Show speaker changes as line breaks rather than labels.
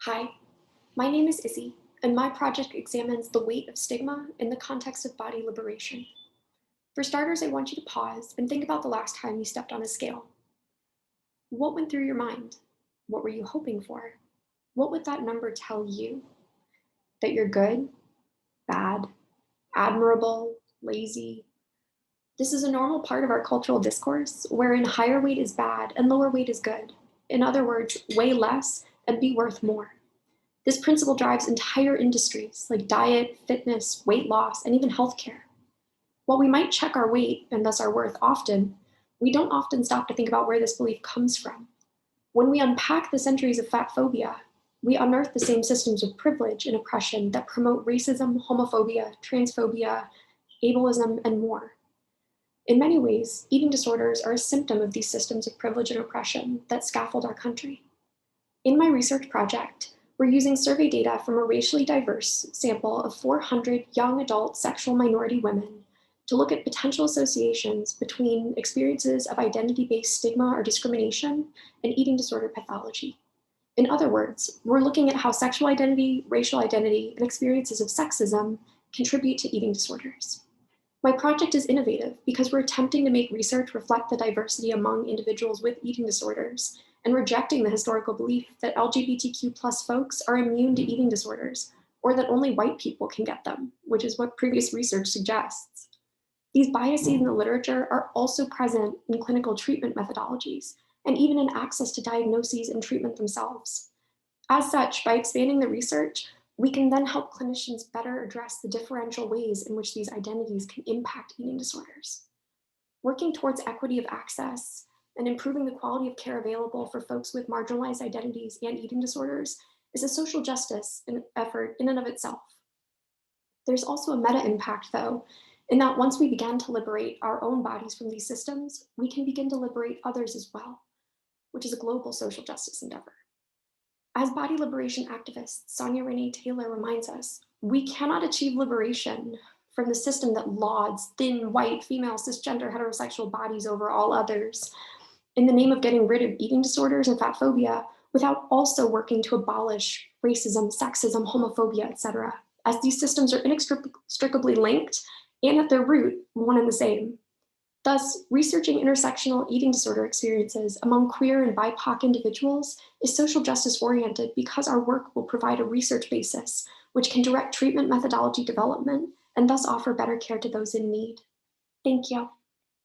Hi, my name is Izzy, and my project examines the weight of stigma in the context of body liberation. For starters, I want you to pause and think about the last time you stepped on a scale. What went through your mind? What were you hoping for? What would that number tell you? That you're good, bad, admirable, lazy? This is a normal part of our cultural discourse, wherein higher weight is bad and lower weight is good. In other words, weigh less and be worth more. This principle drives entire industries like diet, fitness, weight loss, and even healthcare. While we might check our weight and thus our worth often, we don't often stop to think about where this belief comes from. When we unpack the centuries of fat phobia, we unearth the same systems of privilege and oppression that promote racism, homophobia, transphobia, ableism, and more. In many ways, eating disorders are a symptom of these systems of privilege and oppression that scaffold our country. In my research project, we're using survey data from a racially diverse sample of 400 young adult sexual minority women to look at potential associations between experiences of identity-based stigma or discrimination and eating disorder pathology. In other words, we're looking at how sexual identity, racial identity, and experiences of sexism contribute to eating disorders. My project is innovative because we're attempting to make research reflect the diversity among individuals with eating disorders and rejecting the historical belief that LGBTQ plus folks are immune to eating disorders or that only white people can get them, which is what previous research suggests. These biases in the literature are also present in clinical treatment methodologies and even in access to diagnoses and treatment themselves. As such, by expanding the research, we can then help clinicians better address the differential ways in which these identities can impact eating disorders. Working towards equity of access and improving the quality of care available for folks with marginalized identities and eating disorders is a social justice effort in and of itself. There's also a meta impact, though, in that once we begin to liberate our own bodies from these systems, we can begin to liberate others as well, which is a global social justice endeavor. As body liberation activist Sonia Renee Taylor reminds us, we cannot achieve liberation from the system that lauds thin, white, female, cisgender, heterosexual bodies over all others in the name of getting rid of eating disorders and fat phobia without also working to abolish racism, sexism, homophobia, etc., as these systems are inextricably linked and at their root, one and the same. Thus, researching intersectional eating disorder experiences among queer and BIPOC individuals is social justice oriented because our work will provide a research basis which can direct treatment methodology development and thus offer better care to those in need. Thank you.